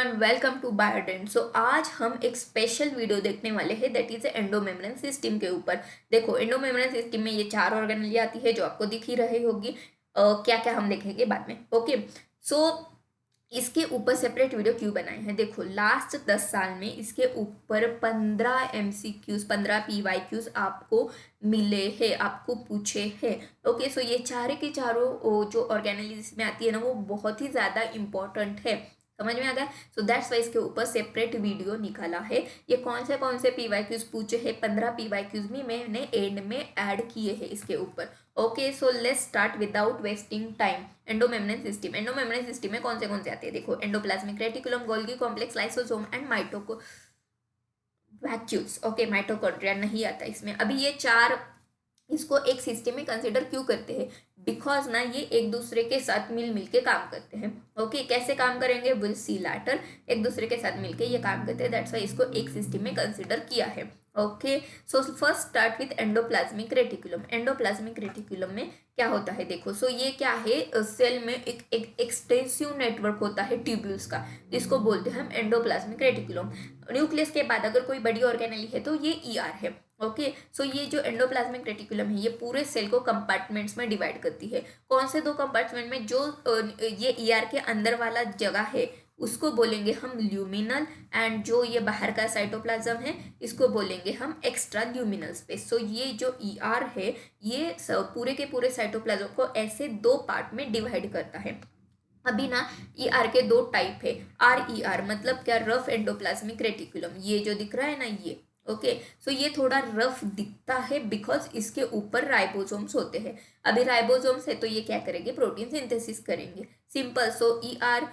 Everyone, welcome to Biodent. So आज हम एक स्पेशल वीडियो देखने वाले हैं दैट इज एंडोमेम्ब्रेन सिस्टम के ऊपर। देखो, एंडोमेम्ब्रेन सिस्टम में ये 4 ऑर्गेनेली आती है जो आपको दिख ही रही होगी। क्या क्या हम देखेंगे बाद में। ओके, सो इसके ऊपर सेपरेट वीडियो क्यों बनाए हैं? देखो, लास्ट 10 साल में इसके ऊपर 15 MCQs 15 PYQs आपको मिले हैं, आपको पूछे हैं। ओके, सो ये चारे के चारों जो ऑर्गेनेलिज में आती है ना, वो बहुत ही ज़्यादा इंपॉर्टेंट है। समझ में आ गया? सो दैट्स वाई इसके ऊपर सेपरेट वीडियो निकाला है। ये कौन से PYQs पूछे हैं, 15 PYQs भी मैंने एंड में ऐड किए हैं इसके ऊपर। Okay, so let's start without wasting time. Endomembrane system में कौन से आते हैं? देखो, endoplasmic reticulum, Golgi complex, lysosome and माइटोको वैक्यूल्स। ओके, माइटोकॉन्ड्रिया नहीं आता इसमें। अभी ये चार इसको एक सिस्टम में कंसिडर क्यों करते हैं? बिकॉज ना ये एक दूसरे के साथ मिल के काम करते हैं। ओके, कैसे काम करेंगे विल सी लैटर। एक दूसरे के साथ मिलके ये काम करते हैं, दैट्स वाई इसको एक सिस्टम में कंसिडर किया है। Okay, so first start with endoplasmic reticulum. Endoplasmic reticulum में क्या होता है? देखो, सो ये क्या है, सेल में एक एक्सटेंसिव नेटवर्क होता है ट्यूब्यूल्स का, जिसको बोलते हैं हम एंडोप्लाज्मिक रेटिकुलम। न्यूक्लियस के बाद अगर कोई बड़ी ऑर्गेनेली है तो ये ER है। ओके, सो ये जो एंडोप्लाज्मिक रेटिकुलम है, ये पूरे सेल को कंपार्टमेंट्स में डिवाइड करती है। कौन से 2 कंपार्टमेंट में? जो ये ER के अंदर वाला जगह है उसको बोलेंगे हम ल्यूमिनल, एंड जो ये बाहर का साइटोप्लाज्म है इसको बोलेंगे हम एक्स्ट्रा ल्यूमिनल स्पेस। सो ये जो ER है, ये पूरे के पूरे साइटोप्लाज्म को ऐसे 2 पार्ट में डिवाइड करता है। अभी ना ER के 2 टाइप है। RER मतलब क्या? Rough endoplasmic reticulum. ये जो दिख रहा है ना, ये ओके, सो ये थोड़ा रफ दिखता है बिकॉज इसके ऊपर राइबोसोम्स होते हैं। अभी राइबोसोम्स है तो ये क्या करेंगे? प्रोटीन सिंथेसिस करेंगे, simple. So ER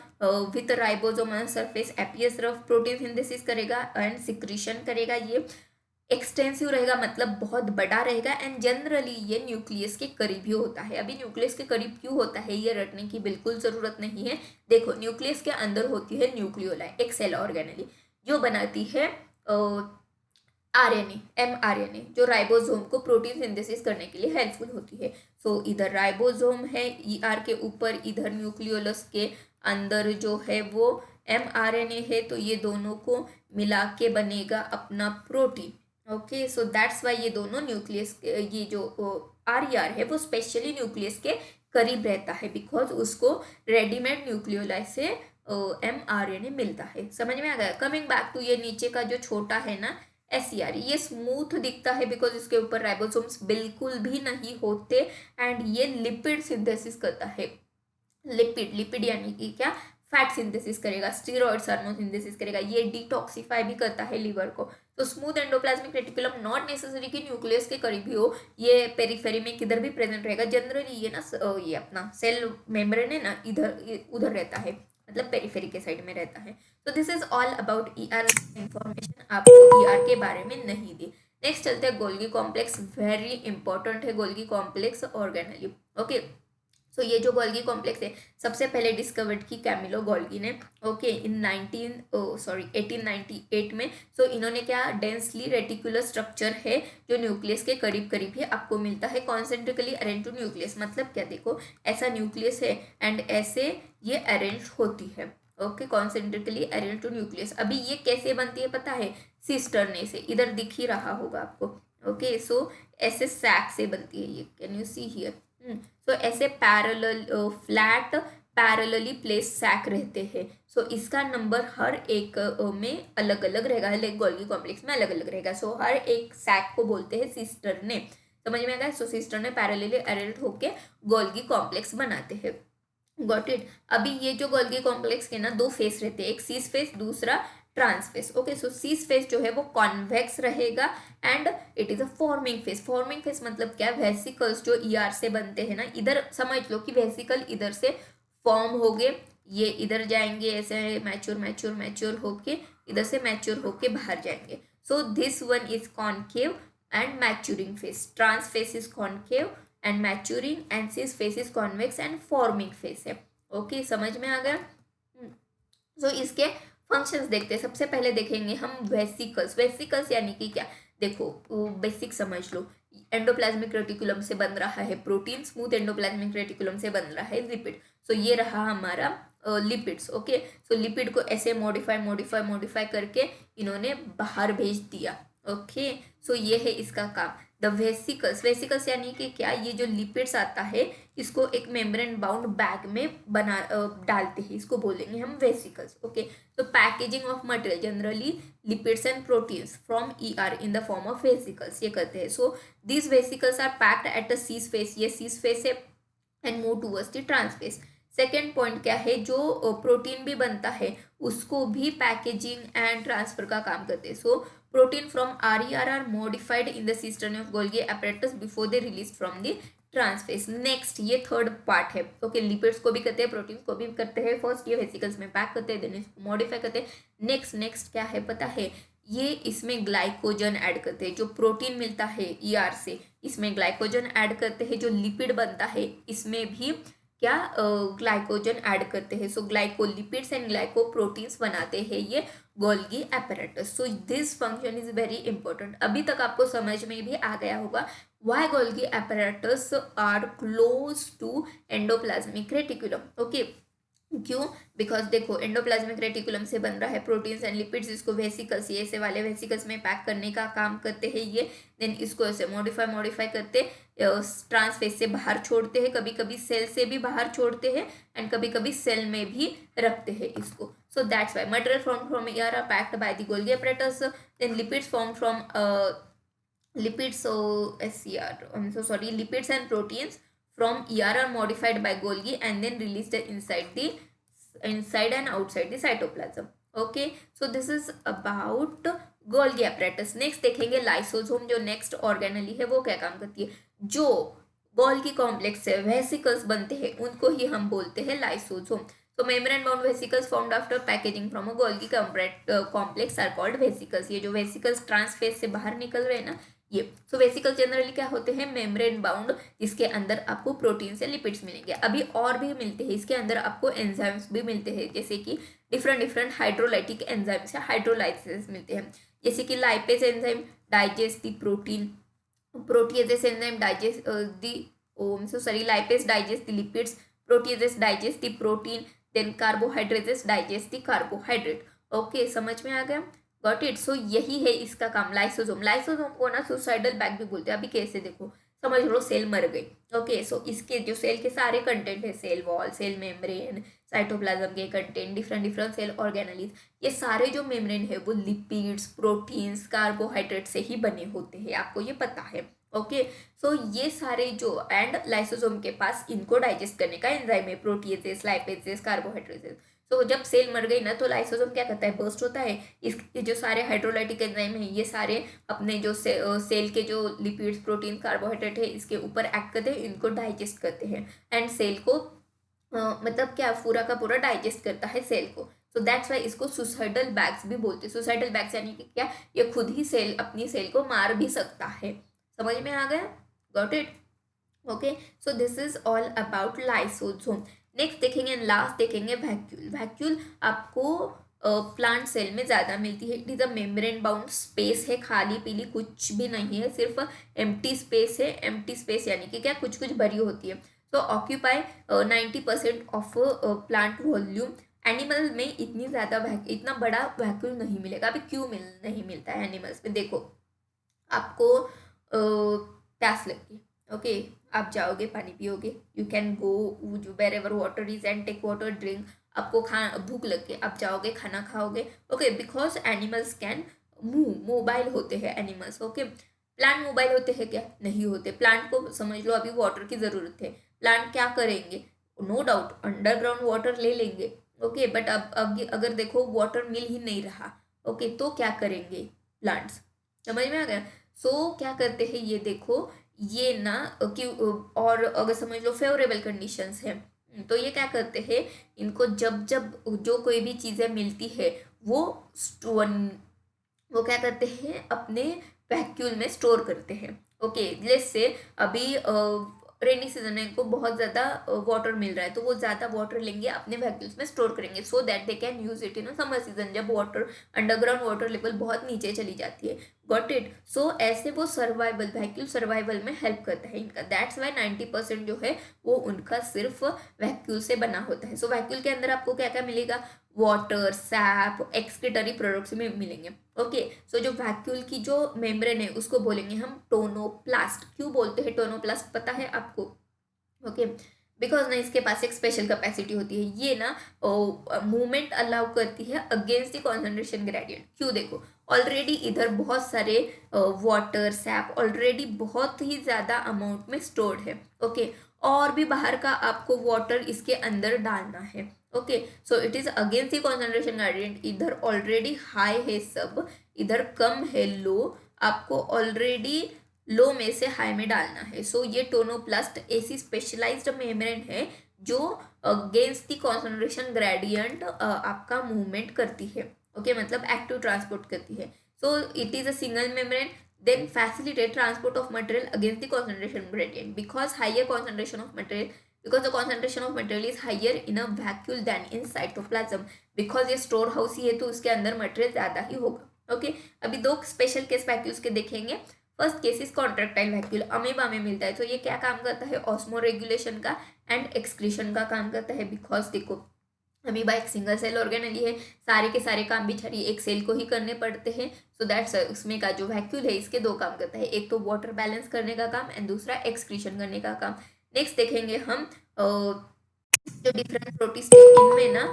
with ribosome on surface एपियस rough, protein synthesis करेगा एंड सिक्रीशन करेगा। ये एक्सटेंसिव रहेगा मतलब बहुत बड़ा रहेगा, एंड जनरली ये न्यूक्लियस के करीब ही होता है। अभी न्यूक्लियस के करीब क्यों होता है ये रटने की बिल्कुल ज़रूरत नहीं है। देखो, न्यूक्लियस के अंदर होती है न्यूक्लियोलाई, एक सेल ऑर्गेनेली जो बनाती है RNA, mRNA, जो राइबोसोम को प्रोटीन सिंथेसिस करने के लिए हेल्पफुल होती है। सो इधर राइबोसोम है ER के ऊपर, इधर न्यूक्लियोलस के अंदर जो है वो mRNA है, तो ये दोनों को मिला के बनेगा अपना protein. Okay, so that's Y ये दोनों न्यूक्लियस, ये जो RER है वो स्पेशली न्यूक्लियस के करीब रहता है बिकॉज उसको रेडीमेड न्यूक्लियोलाई से mRNA मिलता है। समझ में आ गया? कमिंग बैक टू ये नीचे का जो छोटा है ना, SER, ये स्मूथ दिखता है बिकॉज इसके ऊपर राइबोसोम्स बिल्कुल भी नहीं होते, एंड ये लिपिड सिंथेसिस करता है। लिपिड यानी कि क्या? फैट सिंथेसिस करेगा, स्टीरॉइड्स हार्मोन सिंथेसिस करेगा, ये डिटॉक्सिफाई भी करता है लिवर को। तो smooth endoplasmic reticulum not necessary कि न्यूक्लियस के करीब ही हो, ये पेरिफेरी में किधर भी प्रेजेंट रहेगा। जनरली ये ना ये अपना सेल मेम्ब्रेन है ना, इधर उधर रहता है, मतलब पेरिफेरी के साइड में रहता है। तो this is all about ER। Information आपको ER के बारे में नहीं दी। नेक्स्ट चलते हैं गोल्गी कॉम्प्लेक्स। वेरी इंपॉर्टेंट है Golgi complex organelle. Okay, so ये जो गोल्गी कॉम्प्लेक्स है, सबसे पहले डिस्कवर्ड की कैमिलो गोल्गी ने। ओके, इन 1898 में। सो इन्होंने क्या? डेंसली रेटिकुलर स्ट्रक्चर है जो न्यूक्लियस के करीब करीब ही आपको मिलता है। कॉन्सेंट्रिकली अरेंज टू न्यूक्लियस मतलब क्या? देखो, ऐसा न्यूक्लियस है एंड ऐसे ये अरेंज होती है। Okay, concentrically arrange to nucleus. अभी ये कैसे बनती है पता है? सिस्टर्ने से, इधर दिख ही रहा होगा आपको। ओके, सो ऐसे सैक से बनती है ये। Can you see here? So ऐसे parallel flat parallelly place sac रहते हैं। सो इसका नंबर हर एक में अलग अलग रहेगा, लाइक गोल्गी कॉम्प्लेक्स में अलग अलग रहेगा। सो हर एक सैक को बोलते हैं सिस्टर्ने। समझ में आ गया? सो सिस्टर्ने पैरेलली अरेंज होके गोल्गी कॉम्प्लेक्स बनाते हैं। Got it? अभी ये जो गोल्गी कॉम्प्लेक्स के ना 2 फेस रहते हैं, एक सीस फेस, दूसरा ट्रांस फेस। ओके, सो सीस फेस जो है वो कॉन्वेक्स रहेगा and it is a forming face. Forming face मतलब क्या? वेसिकल्स जो ER से बनते हैं ना, इधर समझ लो कि वेसिकल इधर से फॉर्म हो गए, ये इधर जाएंगे ऐसे मैच्योर मैच्योर मैच्योर होके, इधर से मैच्योर होके बाहर जाएंगे। So this one is concave and maturing face. Trans face is concave and maturing, and cis face is convex and forming face है। ओके, समझ में आ गया? सो इसके फंक्शंस देखते हैं। सबसे पहले देखेंगे हम वेसिकल्स। वेसिकल्स यानी कि क्या? देखो, बेसिक समझ लो। एंडोप्लाज्मिक रेटिकुलम से बन रहा है प्रोटीन, स्मूथ एंडोप्लाज्मिक रेटिकुलम से बन रहा है लिपिड। सो ये रहा हमारा लिपिड्स। ओके, सो लिपिड को ऐसे मॉडिफाई करके इन्होंने बाहर भेज दिया। ओके, सो ये है इसका काम। द वेसिकल्स यानी कि क्या, ये जो लिपिड्स आता है इसको एक मेम्ब्रेन बाउंड बैग में डालते हैं, इसको बोलेंगे हम वेसिकल्स। ओके, तो packaging of material generally lipids and proteins from ER in the form of vesicles, ये करते हैं। So these vesicles are packed at a cis space, ये सी स्पेस है, and move towards the trans face. Second point क्या है, जो protein भी बनता है उसको भी पैकेजिंग एंड ट्रांसफर का काम करते हैं। So protein from RER are modified in the system of Golgi apparatus before they release from the trans face. Next, ये थर्ड पार्ट है। ओके, लिपिड्स को भी करते हैं, प्रोटीन को भी करते हैं। फर्स्ट ये वेसिकल्स में पैक करते हैं, देन इसको मॉडिफाई करते हैं। नेक्स्ट क्या है पता है, ये इसमें ग्लाइकोजन ऐड करते हैं। जो प्रोटीन मिलता है ER से, इसमें ग्लाइकोजन ऐड करते हैं। जो लिपिड बनता है इसमें भी क्या ग्लाइकोजन ऐड करते हैं। सो ग्लाइकोलिपिड्स एंड ग्लाइकोप्रोटीन्स बनाते हैं ये Golgi apparatus. So this function is very important. अभी तक आपको समझ में भी आ गया होगा why Golgi apparatus are close to endoplasmic reticulum. Okay, क्यों? बिकॉज देखो, एंडोप्लाज्मिक रेटिकुलम से बन रहा है प्रोटीन्स एंड लिपिड्स, इसको वेसिकल्स, ये ऐसे वाले वेसिकल्स में पैक करने का काम करते हैं ये। देन इसको ऐसे मॉडिफाई करते ट्रांसफेस से बाहर छोड़ते हैं, कभी कभी सेल से भी बाहर छोड़ते हैं, एंड कभी कभी सेल में भी रखते हैं इसको। So that's why material from ER are packed by the Golgi apparatus, then lipids form from lipids, lipids and proteins from ER are modified by Golgi and then released inside and outside the cytoplasm. Okay, so this is about Golgi apparatus. Next देखेंगे lysosome, जो next organelle है वो क्या काम करती है। जो Golgi complex से वेसिकल्स बनते हैं उनको ही हम बोलते हैं lysosome. So membrane bound vesicles formed after packaging from a Golgi complex are called vesicles. ये जो वेसिकल्स ट्रांसफेस से बाहर निकल रहे हैं ना, ये। सो वेसिकल जनरली क्या होते हैं, मेम्ब्रेन बाउंड, जिसके अंदर आपको प्रोटीन से लिपिड्स मिलेंगे। अभी और भी मिलते हैं, इसके अंदर आपको एंजाइम्स भी मिलते हैं, जैसे कि डिफरेंट हाइड्रोलाइटिक एंजाइम्स या हाइड्रोलाइसिस मिलते हैं, जैसे कि lipase enzyme digest the protein, proteases enzyme digest lipase digest the lipids, proteases digest the protein, then carbohydrates digest the carbohydrate. Okay, समझ में आ गया? Got it. सो यही है इसका काम, लाइसोसोम। लाइसोसोम को ना सुसाइडल बैग भी बोलते हैं। अभी कैसे, देखो, समझ लो सेल मर गई। ओके, सो इसके जो सेल के सारे कंटेंट है, cell wall, cell membrane, cytoplasm के कंटेंट, डिफरेंट सेल ऑर्गेनेलिज, ये सारे जो मेम्ब्रेन है वो लिपिड्स, प्रोटीन्स, कार्बोहाइड्रेट से ही बने होते हैं, आपको ये पता है। ओके, सो ये सारे जो, एंड लाइसोसोम के पास इनको डाइजेस्ट करने का एंजाइम है, प्रोटीएजेस, लाइपेजेस, कार्बोहाइड्रेट्स। तो जब सेल मर गई ना, तो लाइसोसोम क्या करता है, बर्स्ट होता है। इसके जो सारे हाइड्रोलाइटिक एंजाइम है, ये सारे अपने जो सेल के जो लिपिड्स, प्रोटीन, कार्बोहाइड्रेट है, इसके ऊपर एक्ट करते हैं, इनको डाइजेस्ट करते हैं, एंड सेल को मतलब क्या, पूरा का पूरा डाइजेस्ट करता है सेल को। सो दैट्स वाई इसको सुसाइडल बैग्स भी बोलते हैं। सुसाइडल बैग्स यानी कि क्या, ये खुद ही अपनी सेल को मार भी सकता है। समझ में आ गया? Got it? Okay, so this is all about lysosome. Next देखेंगे एंड लास्ट देखेंगे वैक्यूल। वैक्यूल आपको प्लांट सेल में ज़्यादा मिलती है। It is a membrane bound space है, खाली पीली कुछ भी नहीं है, सिर्फ एम्प्टी स्पेस है। एम्प्टी स्पेस यानी कि क्या, कुछ भरी होती है। तो occupy 90% of plant volume. Animal में इतना बड़ा वैक्यूल नहीं मिलेगा। अभी क्यों नहीं मिलता है एनिमल्स में? देखो, आपको प्यास लगती है, ओके, आप जाओगे, पानी पियोगे, you can go wherever water is and take water, drink. आपको भूख लग गई, आप जाओगे, खाना खाओगे, okay, because animals can mobile होते हैं एनिमल्स। ओके, प्लांट मोबाइल होते हैं क्या? नहीं होते। प्लांट को समझ लो अभी वाटर की ज़रूरत है। प्लांट क्या करेंगे? नो डाउट अंडरग्राउंड वाटर ले लेंगे, ओके, बट अब अगर देखो वाटर मिल ही नहीं रहा, ओके, तो क्या करेंगे प्लांट्स? समझ में आ गया? सो क्या करते हैं, ये देखो, ये ना कि, और अगर समझ लो फेवरेबल कंडीशंस है, तो ये क्या करते हैं, इनको जब जो कोई भी चीज़ें मिलती है वो क्या करते हैं, अपने वैक्यूल में स्टोर करते हैं। ओके, जैसे अभी रेनी सीजन में इनको बहुत ज़्यादा वाटर मिल रहा है, तो वो ज़्यादा वाटर लेंगे, अपने वैक्यूल्स में स्टोर करेंगे, so that they can use it in summer season, जब वाटर अंडरग्राउंड वाटर लेवल बहुत नीचे चली जाती है। Got it. सो ऐसे वो सर्वाइवल, वैक्यूल सर्वाइवल में हेल्प करता है इनका। दैट्स वाई 90% जो है वो उनका सिर्फ वैक्यूल से बना होता है। सो वैक्यूल के अंदर आपको क्या क्या मिलेगा, वाटर, सैप, एक्सक्रीटरी प्रोडक्ट्स में मिलेंगे। ओके, सो जो वैक्यूल की जो मेम्ब्रेन है उसको बोलेंगे हम टोनोप्लास्ट। क्यों बोलते हैं टोनोप्लास्ट, पता है आपको? ओके, बिकॉज ना इसके पास एक स्पेशल कैपेसिटी होती है, ये ना मूवमेंट अलाउ करती है अगेंस्ट द कॉन्सेंट्रेशन ग्रेडियंट। क्यों, देखो ऑलरेडी इधर बहुत सारे वाटर, सैप ऑलरेडी बहुत ही ज़्यादा अमाउंट में स्टोर्ड है। ओके, और भी बाहर का आपको वाटर इसके अंदर डालना है। Okay, so it is against the concentration gradient. इधर ऑलरेडी हाई है सब, इधर कम है लो, आपको ऑलरेडी लो में से हाई में डालना है। सो ये टोनोप्लास्ट ऐसी स्पेशलाइज्ड मेम्ब्रेन है जो अगेंस्ट द कॉन्सेंट्रेशन ग्रेडियंट आपका मूवमेंट करती है। ओके, मतलब एक्टिव ट्रांसपोर्ट करती है। So it is a single membrane, then facilitate transport of material against the concentration gradient because higher concentration of material, because the concentration of material is higher in a vacuole than in cytoplasm, because ये store house ही है तो उसके अंदर material ज़्यादा ही होगा। Okay, अभी दो special case vacuoles के देखेंगे। First case is contractile vacuole, amoeba में मिलता है। तो ये क्या काम करता है, ऑस्मो रेगुलेशन का एंड एक्सक्रीशन का काम करता है। बिकॉज देखो अमीबा एक सिंगल सेल ऑर्गेनली है, सारे के सारे काम बेचारी एक सेल को ही करने पड़ते हैं। सो दैट्स उसमें का जो वैक्यूल है इसके दो काम करता है, एक तो वाटर बैलेंस करने का काम एंड दूसरा एक्सक्रीशन करने का काम। नेक्स्ट देखेंगे हम जो डिफरेंट प्रोटिस्ट है इनमें ना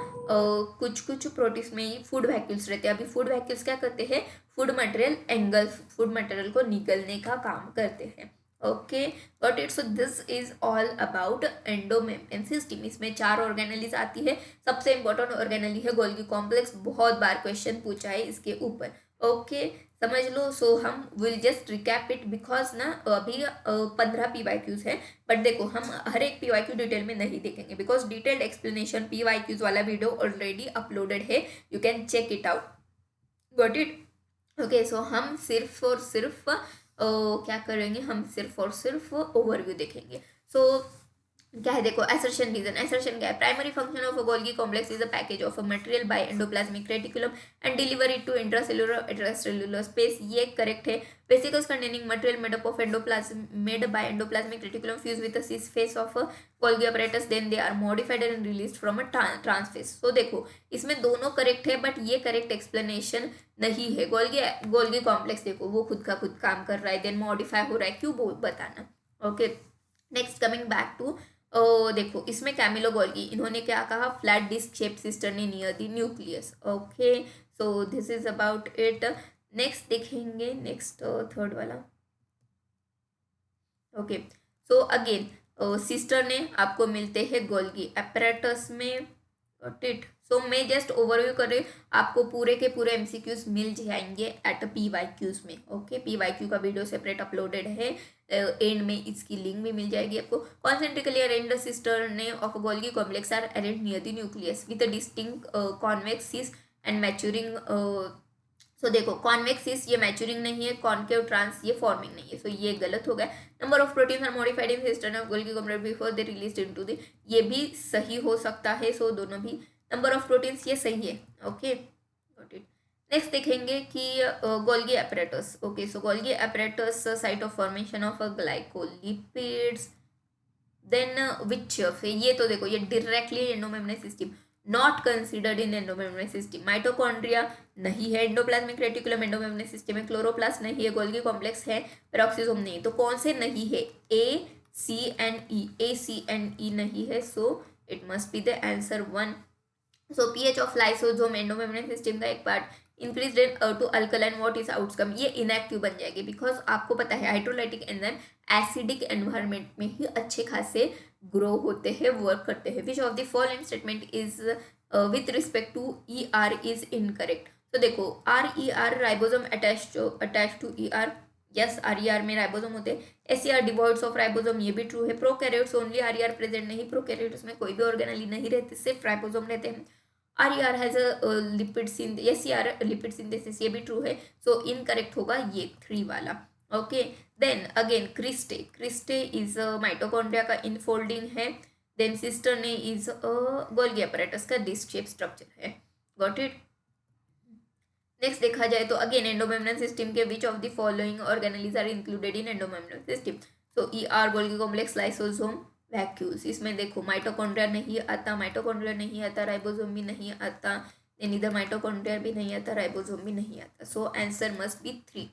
कुछ कुछ प्रोटिस्ट में ही फूड वैक्यूल्स रहते हैं। अभी फूड वैक्यूल्स क्या करते हैं, food material angle, food material को निकलने का काम करते हैं। Okay, but it's this is all about endomembrane system. इसमें 4 ऑर्गेनेलीज आती है। सबसे इंपॉर्टेंट ऑर्गेनेली है गोल्गी कॉम्प्लेक्स, बहुत बार क्वेश्चन पूछा है इसके ऊपर। ओके, समझ लो। सो हम will just recap it because ना अभी 15 PYQs है, बट देखो हम हर एक PYQ डिटेल में नहीं देखेंगे बिकॉज डिटेल्ड एक्सप्लेनेशन PYQs वाला वीडियो ऑलरेडी अपलोडेड है, you can check it out. Got it. Okay, so हम सिर्फ और सिर्फ क्या करेंगे, हम सिर्फ और सिर्फ ओवरव्यू देखेंगे। सो क्या है, देखो एसर्शन रीजन, एसर्शन क्या है, primary function of a Golgi complex is a package of a material by endoplasmic reticulum and deliver it to intracellular extracellular space. ये करेक्ट है। Vesicles containing material made up of endoplasm made by endoplasmic reticulum fuse with the cis face of Golgi apparatus, then they are modified and released from a trans face. तो देखो इसमें दोनों correct है, but ये correct explanation नहीं है। Golgi Golgi complex देखो वो खुद का खुद काम कर रहा है, देन मॉडिफाई हो रहा है, क्यों बताना। Okay, next coming back to देखो इसमें कैमिलो गोल्गी इन्होंने क्या कहा, flat disc shape cisternae near the nucleus. Okay, so this is about it. Next देखेंगे, नेक्स्ट थर्ड वाला। Okay, so again cisternae आपको मिलते हैं गोल्गी apparatus में। Got it. सो मैं जस्ट ओवरव्यू कर रही हूँ, आपको पूरे के पूरे MCQs मिल जाएंगे एट PYQs में। ओके, PYQ का वीडियो सेपरेट अपलोडेड है, एंड में इसकी लिंक भी मिल जाएगी आपको। Concentrically arranged cisternae of Golgi complex are arranged near the nucleus with a distinct convex cis and maturing. So देखो कॉन्वेक्स सिस ये मैच्योरिंग नहीं है, कॉन्केव ट्रांस ये फॉर्मिंग नहीं है, सो ये गलत हो गया। Number of proteins are modified in cistern of Golgi complex before they released into the, ये भी सही हो सकता है। सो दोनों भी नंबर ऑफ प्रोटीन्स ये सही है। Okay, got it. नेक्स्ट देखेंगे कि Golgi apparatus। Okay, so Golgi apparatus site of formation of glycolipids, then which ये तो देखो ये directly endomembrane system, not considered in endomembrane system. Mitochondria नहीं है, एंडोप्लाज्मिक रेटिकुलम एंडोमेम्ब्रेन सिस्टम में, क्लोरोप्लास्ट नहीं है, गोल्गी कॉम्प्लेक्स है, पेरोक्सिसोम नहीं। तो कौन से नहीं है, A, C and E, A, C and E नहीं है, so it must be the answer 1। So pH of lysosome endomembrane system का एक part increase to alkaline, what is outcome, ये इनएक्टिव बन जाएगी बिकॉज आपको पता है हाइड्रोलाइटिक एंजाइम एसिडिक एनवायरनमेंट में ही अच्छे खासे ग्रो होते हैं, वर्क करते हैं। Which of the following statement is with respect to ER is incorrect. तो देखो RER ribosome attach to ER, yes RER में राइबोसोम होते हैं। SER डिवॉइड्स ऑफ राइबोसोम, ये भी ट्रू है। प्रोकैरियोट्स ओनली RER प्रेजेंट नहीं, प्रोकैरियोट्स में कोई भी ऑर्गेनेली नहीं रहते, सिर्फ राइबोसोम रहते हैं। RER has a lipid SER lipid synthesis, ये भी ट्रू है। सो इनकरेक्ट होगा ये 3 वाला। Okay, then again cristae, cristae is mitochondria का इनफोल्डिंग है। Then cisternae is Golgi apparatus का डिस्क शेप स्ट्रक्चर है। Got it. नेक्स्ट देखा जाए तो अगेन एंडोमेम्ब्रेन सिस्टम के which of the following organelles are included in endomembrane system. So E R Golgi complex, lysosome, vacuoles. इसमें देखो mitochondria नहीं आता, माइटोकॉन्ड्रिया नहीं आता, राइबोसोम भी नहीं आता, देन इधर माइटोकॉन्ड्रिया भी नहीं आता, राइबोसोम भी नहीं आता। So answer must be 3।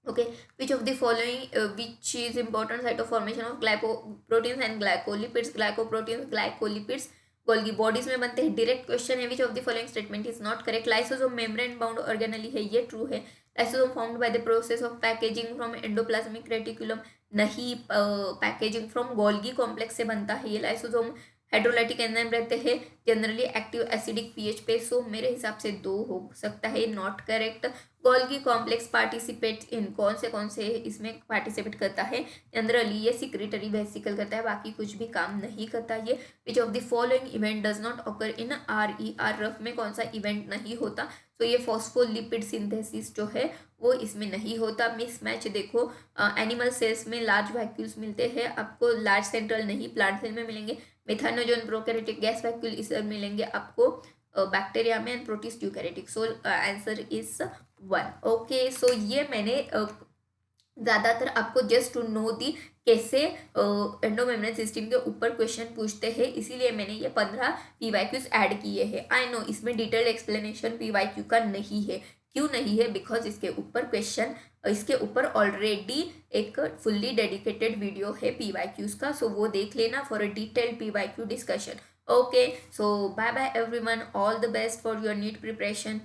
okay, which of the following which is important site of formation of glycoproteins and glycolipids, glycoproteins, glycolipids Golgi bodies में बनते हैं। डायरेक्ट क्वेश्चन है, विच of the following statement is not correct. Lysosome membrane bound organelle है, ये true है। Lysosome found by the process of packaging from endoplasmic reticulum, नहीं। Packaging from Golgi complex से बनता है ये लाइसोसोम। हाइड्रोलाइटिक एंजाइम रहते हैं जनरली एक्टिव एसिडिक पीएच पे, सो मेरे हिसाब से 2 हो सकता है, not correct. Golgi complex participate in, कौन से इसमें पार्टिसिपेट करता है, जनरली ये सिक्रेटरी वेसिकल करता है, बाकी कुछ भी काम नहीं करता ये। विच of the following event does not occur in are rough में कौन सा इवेंट नहीं होता, तो ये फॉस्फोलिपिड सिंथेसिस जो है वो इसमेमें नहीं होता। मिसमैच देखो, एनिमल सेल्स में लार्ज वैक्यूल्स मिलते हैं आपको, लार्ज सेंट्रल नहीं, प्लांट सेल में मिलेंगे। मेथानोजोन प्रोकैरियोटिक गैस वैक्यूल इस मिलेंगे आपको बैक्टीरिया में, and protist eukaryotic. So answer is 1। Okay, so ये मैंने ज़्यादातर आपको जस्ट टू नो दी कैसे एंडोमेम्ब्रेन सिस्टम के ऊपर क्वेश्चन पूछते हैं, इसीलिए मैंने ये 15 पीवाईक्यूज ऐड किए हैं। आई नो इसमें डिटेल्ड एक्सप्लेनेशन पीवाईक्यू का नहीं है, क्यों नहीं है, बिकॉज इसके ऊपर क्वेश्चन, इसके ऊपर ऑलरेडी एक फुल्ली डेडिकेटेड वीडियो है पीवाईक्यूज का, सो वो देख लेना for a detailed PYQ discussion. Okay, so bye bye everyone, all the best for your NEET preparation.